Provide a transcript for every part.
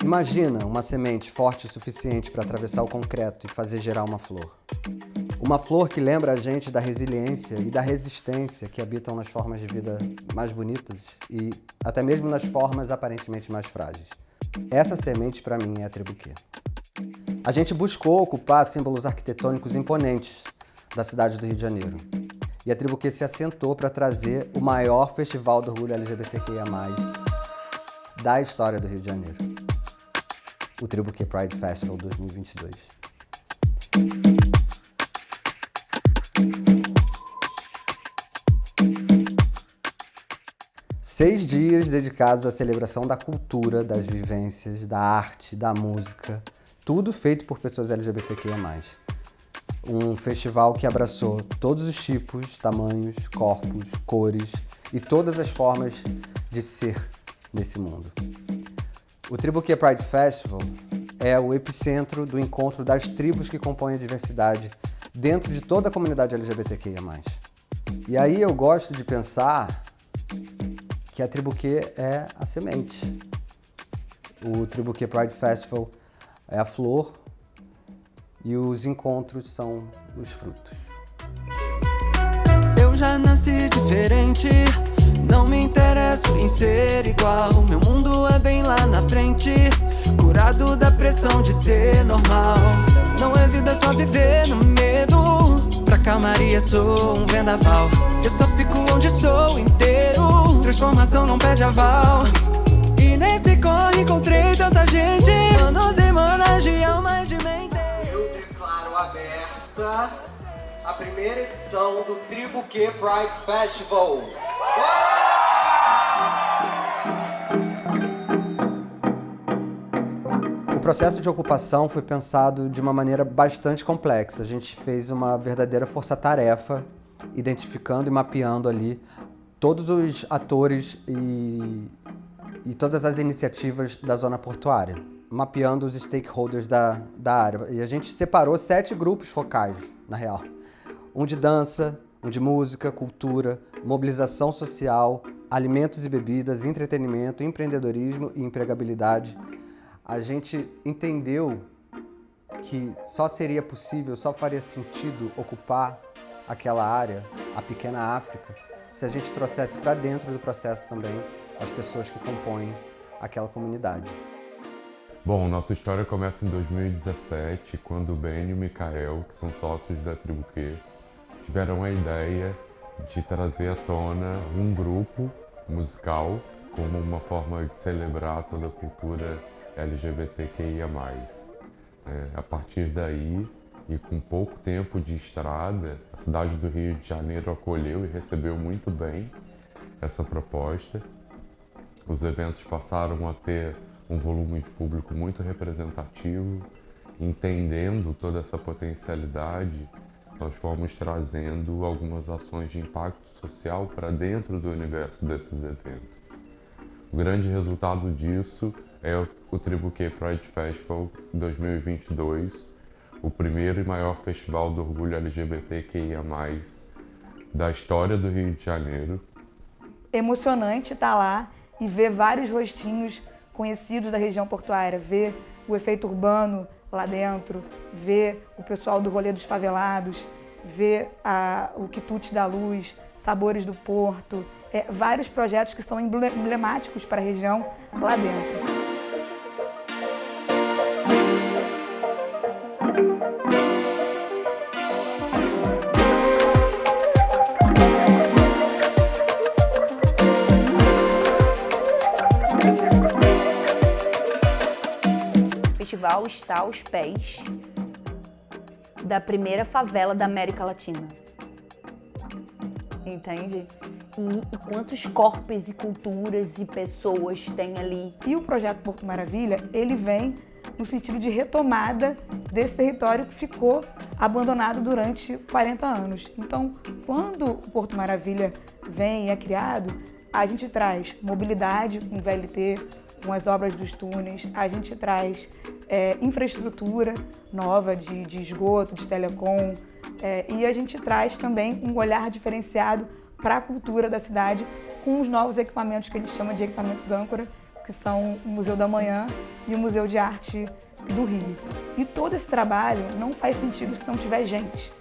Imagina uma semente forte o suficiente para atravessar o concreto e fazer gerar uma flor. Uma flor que lembra a gente da resiliência e da resistência que habitam nas formas de vida mais bonitas e até mesmo nas formas aparentemente mais frágeis. Essa semente, para mim, é a Tribuquê. A gente buscou ocupar símbolos arquitetônicos imponentes da cidade do Rio de Janeiro. E a Tribuquê se assentou para trazer o maior festival do orgulho LGBTQIA+, da história do Rio de Janeiro. O Tribuquê Pride Festival 2022. 6 dias dedicados à celebração da cultura, das vivências, da arte, da música, tudo feito por pessoas LGBTQIA+. Um festival que abraçou todos os tipos, tamanhos, corpos, cores e todas as formas de ser nesse mundo. O Tribuquê Pride Festival é o epicentro do encontro das tribos que compõem a diversidade dentro de toda a comunidade LGBTQIA+. E aí eu gosto de pensar que a Tribuquê é a semente. O Tribuquê Pride Festival é a flor e os encontros são os frutos. Eu já nasci diferente, não me interesso em ser igual. Meu mundo é bem lá na frente, curado da pressão de ser normal. Não é vida só viver no medo, pra calmaria sou um vendaval. Eu só fico onde sou inteiro, transformação não pede aval. E nesse corre encontrei tanta gente, manos e manas de alma e de mente. Eu declaro aberta a primeira edição do Tribuquê Pride Festival. O processo de ocupação foi pensado de uma maneira bastante complexa. A gente fez uma verdadeira força-tarefa, identificando e mapeando ali todos os atores e todas as iniciativas da zona portuária, mapeando os stakeholders da área. E a gente separou 7 grupos focais, na real. Um de dança, um de música, cultura, mobilização social, alimentos e bebidas, entretenimento, empreendedorismo e empregabilidade. A gente entendeu que só seria possível, só faria sentido ocupar aquela área, a pequena África, se a gente trouxesse para dentro do processo também as pessoas que compõem aquela comunidade. Bom, nossa história começa em 2017, quando o Ben e o Mikael, que são sócios da Tribuquê, tiveram a ideia de trazer à tona um grupo musical como uma forma de celebrar toda a cultura LGBTQIA+. A partir daí, e com pouco tempo de estrada, a cidade do Rio de Janeiro acolheu e recebeu muito bem essa proposta. Os eventos passaram a ter um volume de público muito representativo. Entendendo toda essa potencialidade, nós fomos trazendo algumas ações de impacto social para dentro do universo desses eventos. O grande resultado disso é o Tribuquê Pride Festival 2022, o primeiro e maior festival do orgulho LGBTQIA+, da história do Rio de Janeiro. Emocionante estar lá e ver vários rostinhos conhecidos da região portuária, ver o efeito urbano lá dentro, ver o pessoal do rolê dos favelados, ver o Quitutes da Luz, Sabores do Porto, vários projetos que são emblemáticos para a região lá dentro. O festival está aos pés da primeira favela da América Latina. Entende? E quantos corpos e culturas e pessoas tem ali. E o projeto Porto Maravilha, ele vem no sentido de retomada desse território que ficou abandonado durante 40 anos. Então, quando o Porto Maravilha vem e é criado, a gente traz mobilidade com o VLT, com as obras dos túneis, a gente traz infraestrutura nova de esgoto, de telecom, e a gente traz também um olhar diferenciado para a cultura da cidade com os novos equipamentos que a gente chama de equipamentos âncora, que são o Museu da Manhã e o Museu de Arte do Rio. E todo esse trabalho não faz sentido se não tiver gente.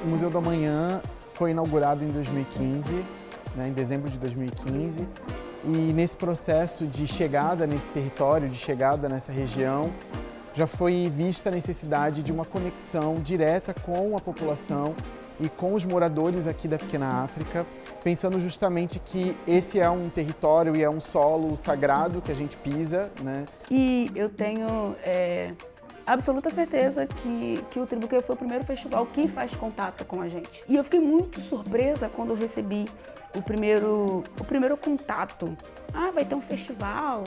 O Museu da Manhã foi inaugurado em 2015, né, em dezembro de 2015, e nesse processo de chegada nesse território, de chegada nessa região, já foi vista a necessidade de uma conexão direta com a população e com os moradores aqui da Pequena África, pensando justamente que esse é um território e é um solo sagrado que a gente pisa, né? E eu tenho absoluta certeza que o Tribuquê foi o primeiro festival que faz contato com a gente. E eu fiquei muito surpresa quando eu recebi o primeiro contato. Ah, vai ter um festival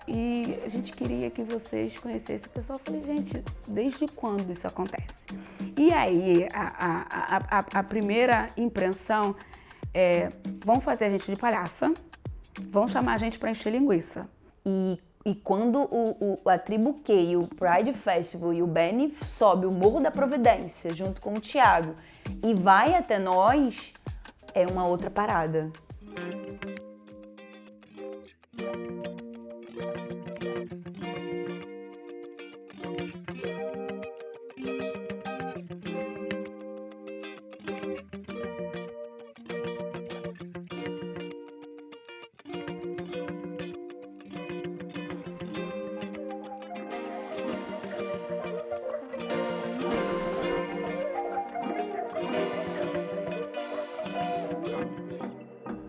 e a gente queria que vocês conhecessem o pessoal. Eu falei, gente, desde quando isso acontece? E aí, a primeira impressão é, vão fazer a gente de palhaça, vão chamar a gente para encher linguiça. E quando a Tribuquê, o Pride Festival e o Benny sobe o Morro da Providência junto com o Thiago e vai até nós, é uma outra parada.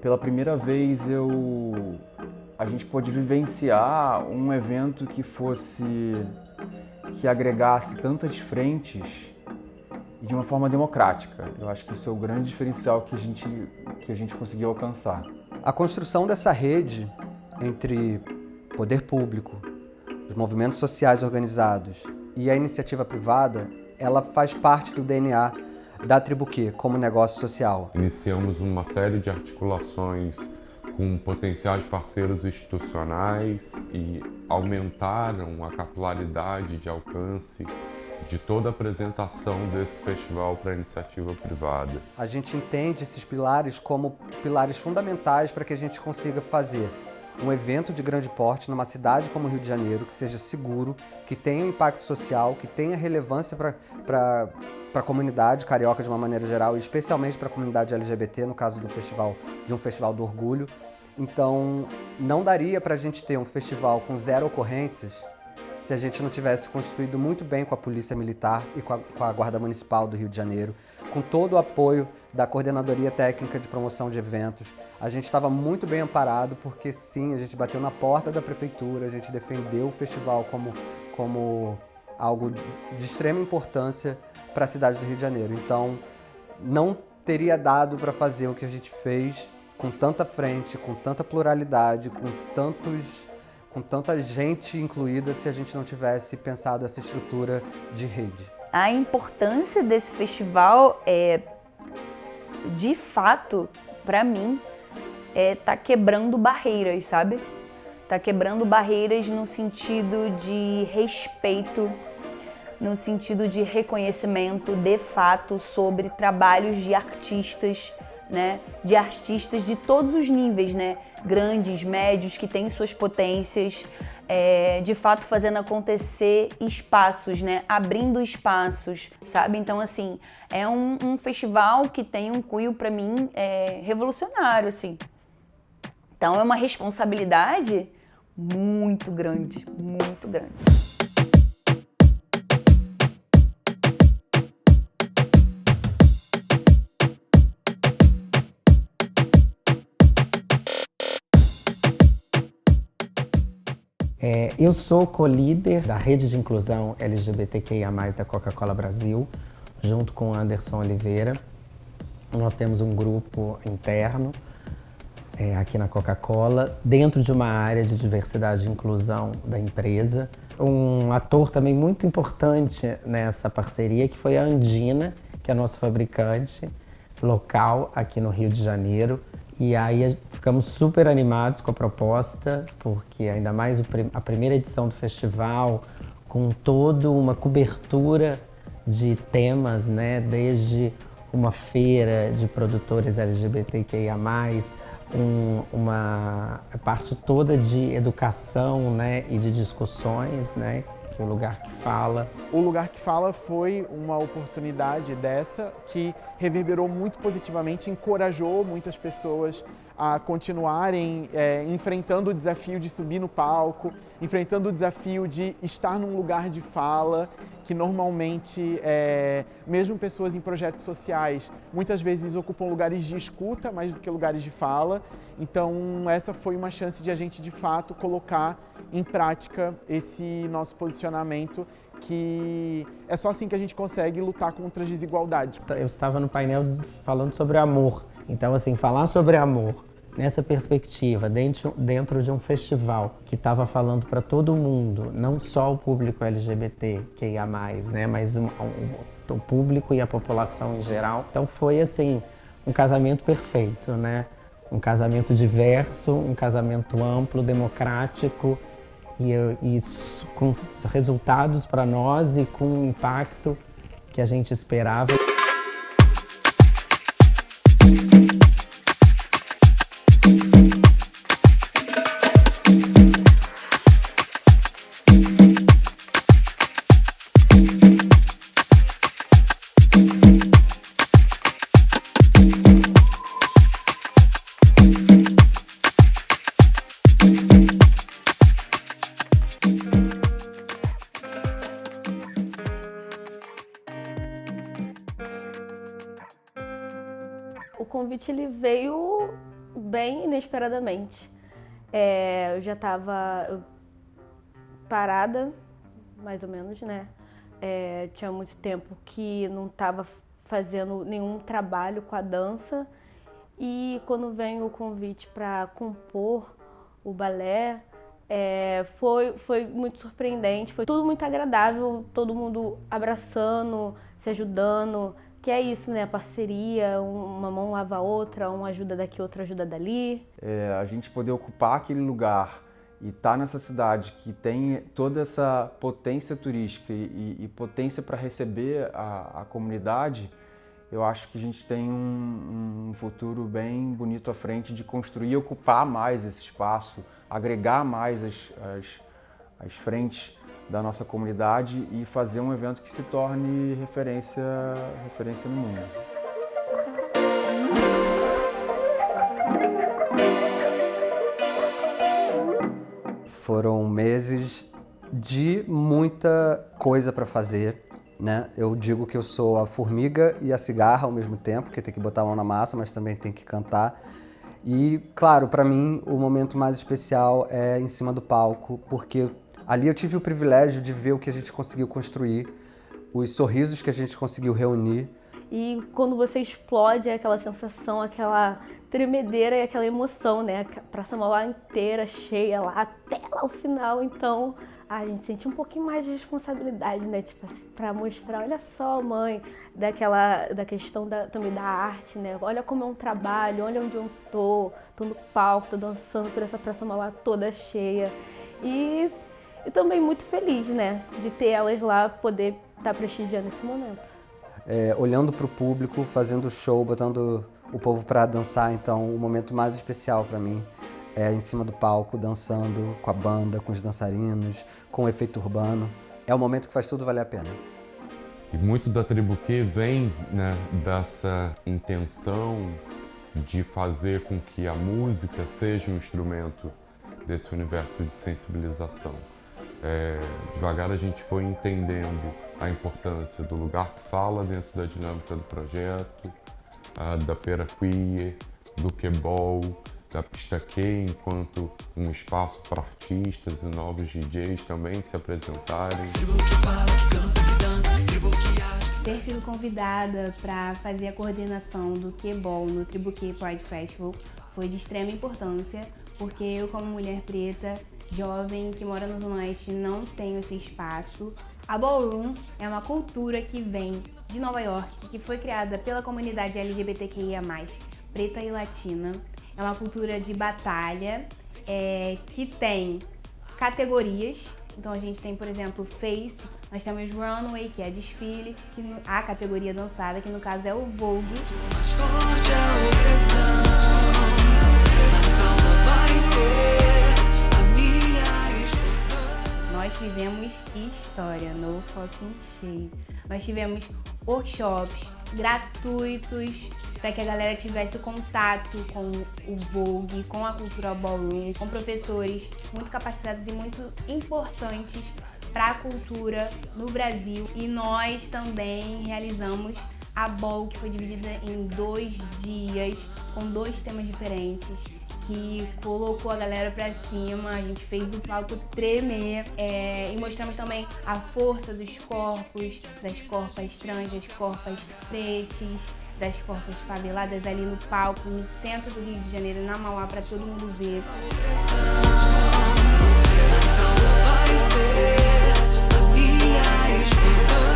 Pela primeira vez a gente pôde vivenciar um evento que agregasse tantas frentes e de uma forma democrática. Eu acho que isso é o grande diferencial que a gente conseguiu alcançar. A construção dessa rede entre poder público, os movimentos sociais organizados e a iniciativa privada, ela faz parte do DNA da Tribuquê como negócio social. Iniciamos uma série de articulações com potenciais parceiros institucionais e aumentaram a capilaridade de alcance de toda a apresentação desse festival para a iniciativa privada. A gente entende esses pilares como pilares fundamentais para que a gente consiga fazer um evento de grande porte numa cidade como o Rio de Janeiro, que seja seguro, que tenha um impacto social, que tenha relevância para a comunidade carioca de uma maneira geral, e especialmente para a comunidade LGBT, no caso do festival, de um festival do orgulho. Então, não daria para a gente ter um festival com 0 ocorrências se a gente não tivesse construído muito bem com a Polícia Militar e com a Guarda Municipal do Rio de Janeiro, com todo o apoio da Coordenadoria Técnica de Promoção de Eventos. A gente estava muito bem amparado porque, sim, a gente bateu na porta da prefeitura, a gente defendeu o festival como algo de extrema importância para a cidade do Rio de Janeiro. Então, não teria dado para fazer o que a gente fez com tanta frente, com tanta pluralidade, com tanta gente incluída se a gente não tivesse pensado essa estrutura de rede. A importância desse festival de fato, para mim, tá quebrando barreiras, sabe? Tá quebrando barreiras no sentido de respeito, no sentido de reconhecimento de fato sobre trabalhos de artistas, né? De artistas de todos os níveis, né? Grandes, médios, que têm suas potências, de fato fazendo acontecer espaços, né? Abrindo espaços, sabe? Então, assim, é um festival que tem um cunho, para mim, revolucionário, assim. Então, é uma responsabilidade muito grande, muito grande. Eu sou co-líder da rede de inclusão LGBTQIA+, da Coca-Cola Brasil, junto com o Anderson Oliveira. Nós temos um grupo interno aqui na Coca-Cola, dentro de uma área de diversidade e inclusão da empresa. Um ator também muito importante nessa parceria, que foi a Andina, que é nosso fabricante local aqui no Rio de Janeiro. E aí ficamos super animados com a proposta, porque ainda mais a primeira edição do festival, com toda uma cobertura de temas, né? Desde uma feira de produtores LGBTQIA+, uma parte toda de educação, né, e de discussões, né, que é o Lugar que Fala. O Lugar que Fala foi uma oportunidade dessa que reverberou muito positivamente, encorajou muitas pessoas a continuarem enfrentando o desafio de subir no palco, enfrentando o desafio de estar num lugar de fala, que normalmente, mesmo pessoas em projetos sociais, muitas vezes ocupam lugares de escuta mais do que lugares de fala. Então, essa foi uma chance de a gente, de fato, colocar em prática esse nosso posicionamento, que é só assim que a gente consegue lutar contra as desigualdades. Eu estava no painel falando sobre amor. Então, assim, falar sobre amor nessa perspectiva, dentro de um festival que estava falando para todo mundo, não só o público LGBTQIA+, né, mas o público e a população em geral. Então foi, assim, um casamento perfeito, né? Um casamento diverso, um casamento amplo, democrático e com resultados para nós e com o impacto que a gente esperava. O convite ele veio bem inesperadamente. Eu já estava parada, mais ou menos, né? Tinha muito tempo que não estava fazendo nenhum trabalho com a dança. E quando vem o convite para compor o balé, foi muito surpreendente, foi tudo muito agradável, todo mundo abraçando, se ajudando. Que é isso, né? A parceria, uma mão lava a outra, uma ajuda daqui, outra ajuda dali. A gente poder ocupar aquele lugar e estar nessa cidade que tem toda essa potência turística e potência para receber a comunidade, eu acho que a gente tem um futuro bem bonito à frente de construir e ocupar mais esse espaço, agregar mais as frentes da nossa comunidade e fazer um evento que se torne referência no mundo. Foram meses de muita coisa para fazer, né? Eu digo que eu sou a formiga e a cigarra ao mesmo tempo, que tem que botar a mão na massa, mas também tem que cantar. E, claro, para mim, o momento mais especial é em cima do palco, porque ali eu tive o privilégio de ver o que a gente conseguiu construir, os sorrisos que a gente conseguiu reunir. E quando você explode, é aquela sensação, aquela tremedeira e aquela emoção, né? A Praça Mauá inteira cheia lá, até lá o final. Então, a gente sente um pouquinho mais de responsabilidade, né? Tipo assim, pra mostrar, olha só, mãe, da questão também da arte, né? Olha como é um trabalho, olha onde eu tô no palco, tô dançando por essa Praça Mauá toda cheia. E também muito feliz, né, de ter elas lá, poder estar prestigiando esse momento. Olhando para o público, fazendo show, botando o povo para dançar, então o momento mais especial para mim é em cima do palco, dançando com a banda, com os dançarinos, com o efeito urbano. É o momento que faz tudo valer a pena. E muito da Tribuquê vem, né, dessa intenção de fazer com que a música seja um instrumento desse universo de sensibilização. Devagar a gente foi entendendo a importância do Lugar que Fala dentro da dinâmica do projeto, da Feira Queer, do Quebol, da Pista Q enquanto um espaço para artistas e novos DJs também se apresentarem. Ter sido convidada para fazer a coordenação do Quebol no Tribuquê Pride Festival foi de extrema importância, porque eu, como mulher preta, jovem, que mora no Zona Oeste, não tenho esse espaço. A Ballroom é uma cultura que vem de Nova York, que foi criada pela comunidade LGBTQIA+, preta e latina. É uma cultura de batalha que tem categorias. Então a gente tem, por exemplo, Face, nós temos Runway, que é desfile, que a categoria dançada, que no caso é o Vogue. Mais forte a opressão, vai ser a minha explosão. Nós fizemos história no Fucking Shape. Nós tivemos workshops gratuitos para que a galera tivesse contato com o Vogue, com a cultura ballroom, com professores muito capacitados e muito importantes para a cultura no Brasil. E nós também realizamos a Ball, que foi dividida em 2 dias, com 2 temas diferentes, que colocou a galera pra cima. A gente fez o palco tremer e mostramos também a força dos corpos, das corpas trans, das corpas pretas, das corpas faveladas ali no palco, no centro do Rio de Janeiro, na Mauá, pra todo mundo ver. Vai ser a minha explosão.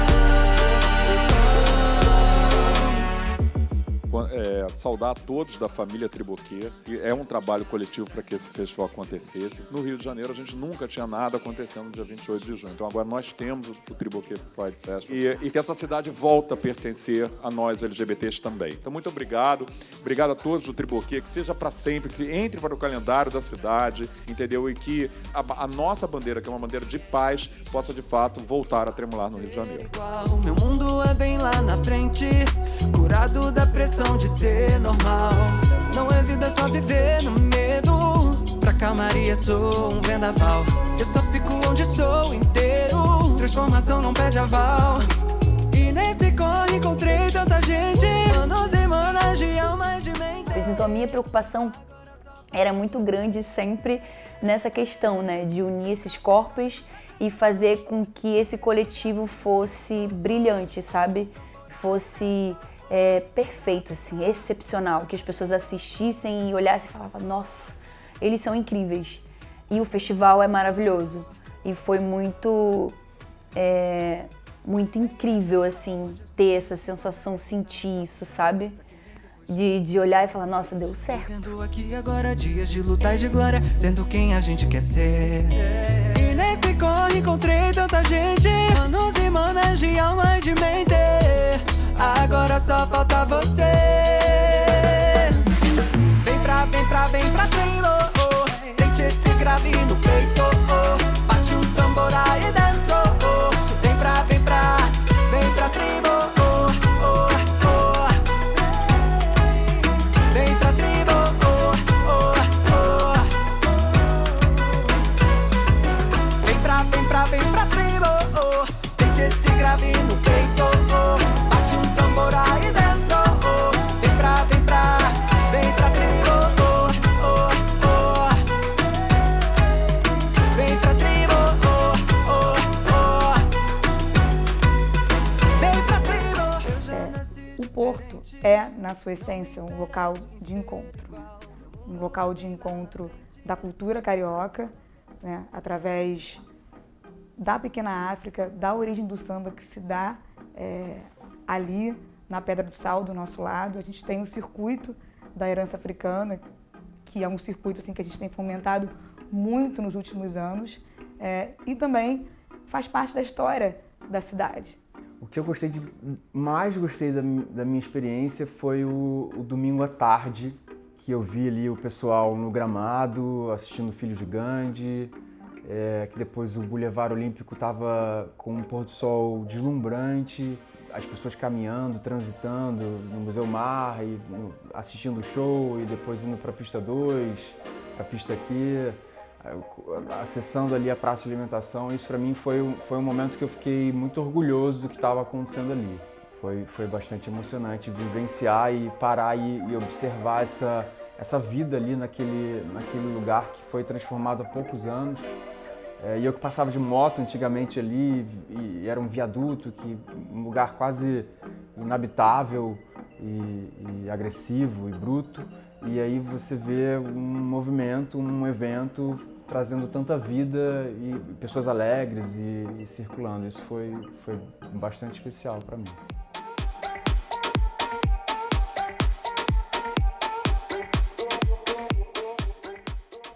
Saudar a todos da família Tribuquê. É um trabalho coletivo para que esse festival acontecesse. No Rio de Janeiro, a gente nunca tinha nada acontecendo no dia 28 de junho. Então agora nós temos o Tribuquê Pride Festival e que essa cidade volta a pertencer a nós LGBTs também. Então muito obrigado. Obrigado a todos do Tribuquê, que seja para sempre, que entre para o calendário da cidade, entendeu? E que a nossa bandeira, que é uma bandeira de paz, possa de fato voltar a tremular no Rio de Janeiro. Meu mundo é bem lá na frente, curado da pressão de ser normal. Não é vida só viver no medo. Pra calmaria sou um vendaval. Eu só fico onde sou inteiro. Transformação não pede aval. E nesse corre encontrei tanta gente, manos e manas de alma e de mente. Então a minha preocupação era muito grande sempre nessa questão, né, de unir esses corpos e fazer com que esse coletivo fosse brilhante, sabe? Fosse perfeito, assim, excepcional, que as pessoas assistissem e olhassem e falavam, nossa, eles são incríveis. E o festival é maravilhoso. E foi muito incrível, assim, ter essa sensação, sentir isso, sabe? De olhar e falar, nossa, deu certo. Vivendo aqui agora dias de luta e de glória, sendo quem a gente quer ser. E nesse corre encontrei tanta gente, manos e manas de alma e de mente. Agora só falta você. Vem pra tribo, oh. Sente esse grave no peito, oh. Bate um tambor aí dentro, oh. Vem pra tribo, oh, oh, oh. Vem pra tribo, oh, oh, oh. Vem pra tribo, oh. Sente esse grave no peito, oh. Bate um tambor aí dentro, oh. Vem pra tribo, oh, oh, oh. Vem pra tribo, oh, oh, oh. Vem pra tribo. O Porto é, na sua essência, um local de encontro. Um local de encontro da cultura carioca, né, através da pequena África, da origem do samba que se dá ali na Pedra do Sal, do nosso lado. A gente tem o circuito da herança africana, que é um circuito assim, que a gente tem fomentado muito nos últimos anos, e também faz parte da história da cidade. O que eu mais gostei da minha experiência foi o domingo à tarde, que eu vi ali o pessoal no gramado, assistindo Filhos de Gandhi, que depois o Boulevard Olímpico estava com um pôr do sol deslumbrante, as pessoas caminhando, transitando no Museu Mar, e assistindo o show e depois indo para a pista 2, para a pista aqui, acessando ali a praça de alimentação. Isso para mim foi um momento que eu fiquei muito orgulhoso do que estava acontecendo ali. Foi bastante emocionante vivenciar e parar e observar essa vida ali naquele lugar que foi transformado há poucos anos. E eu que passava de moto antigamente ali, e era um viaduto, um lugar quase inabitável e agressivo e bruto. E aí você vê um movimento, um evento trazendo tanta vida e pessoas alegres e circulando. Isso foi bastante especial para mim.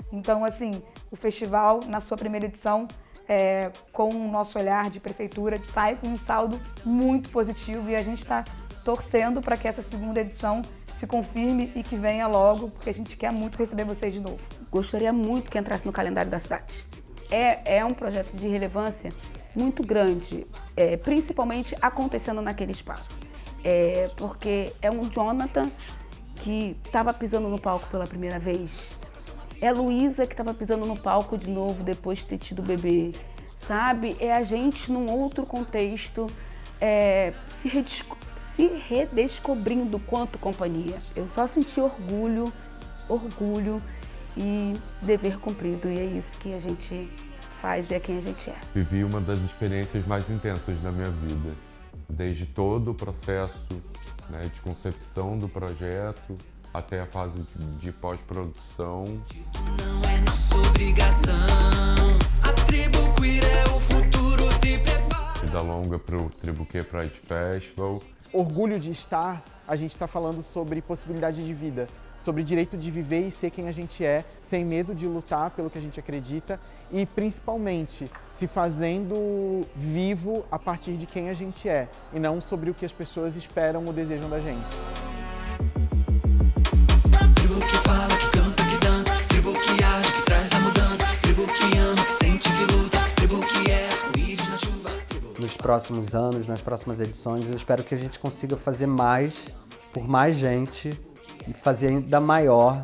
Então, assim, o festival, na sua primeira edição, com o nosso olhar de prefeitura, sai com um saldo muito positivo, e a gente está torcendo para que essa segunda edição se confirme e que venha logo, porque a gente quer muito receber vocês de novo. Gostaria muito que entrasse no calendário da cidade. É um projeto de relevância muito grande, principalmente acontecendo naquele espaço. Porque é um Jonathan que estava pisando no palco pela primeira vez. É a Luísa que estava pisando no palco de novo depois de ter tido o bebê. Sabe? É a gente num outro contexto, se redescobrindo quanto companhia. Eu só senti orgulho e dever cumprido. E é isso que a gente faz e é quem a gente é. Vivi uma das experiências mais intensas da minha vida. Desde todo o processo, né, de concepção do projeto até a fase de pós-produção. Não é nossa obrigação. A tribo queer é o futuro, se prepara. Vida longa para o Tribuquê Pride Festival. Orgulho de estar, a gente está falando sobre possibilidade de vida, sobre direito de viver e ser quem a gente é, sem medo de lutar pelo que a gente acredita e, principalmente, se fazendo vivo a partir de quem a gente é e não sobre o que as pessoas esperam ou desejam da gente. Tribo que fala, que canta, que dança, tribo que age, que traz a mudança, tribo que ama, que sente, que luta, tribo que é arco-íris na chuva. Nos próximos anos, nas próximas edições, eu espero que a gente consiga fazer mais por mais gente e fazer ainda maior.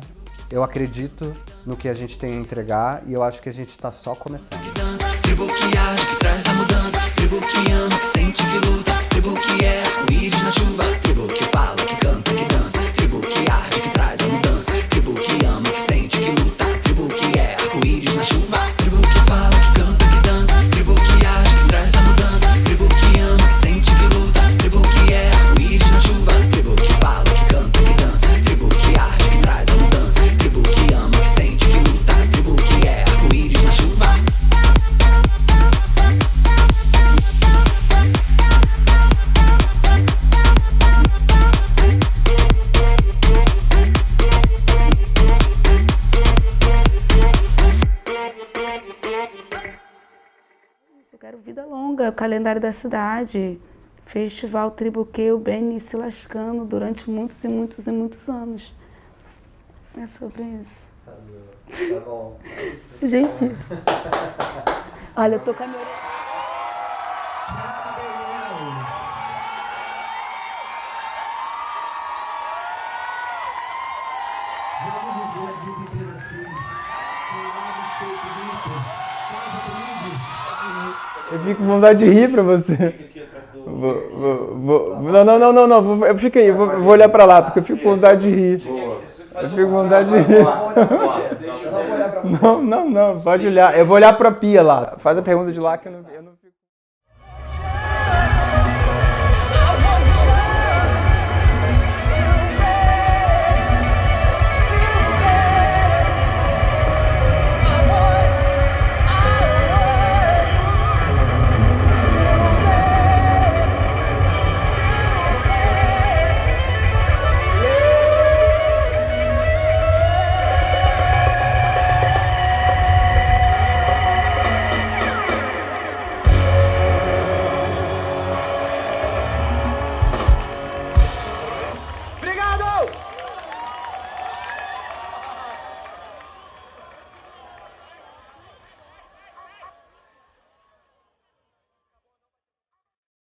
Eu acredito no que a gente tem a entregar e eu acho que a gente está só começando. Tribo que age, que traz a mudança, tribo que ama, que sente, que luta, tribo que é arco-íris na chuva, tribo que fala, que canta, que dança, tribo que age, que traz a mudança, tribo que ama, que sente, que luta, tribo que é arco-íris na chuva, tribo que fala, que canta, que dança, tribo que age, que traz a mudança, tribo que ama, que sente, que luta, tribo que é arco-íris na chuva, tribo que fala, que canta, que dança, tribo que age, que traz a mudança, tribo que ama, que sente, que luta, tribo que é arco-íris na chuva. Eu quero vida longa, calendário da cidade, festival Tribuquê, o Benny se lascando durante muitos e muitos e muitos anos. É sobre isso. Tá bom. Gente, olha, eu tô com a minha... Eu fico com vontade de rir pra você. Não. Fica aí, eu vou olhar pra lá, porque eu fico com vontade de rir. Eu fico com vontade de rir. Não, pode olhar. Eu vou olhar pra pia lá. Faz a pergunta de lá que eu não...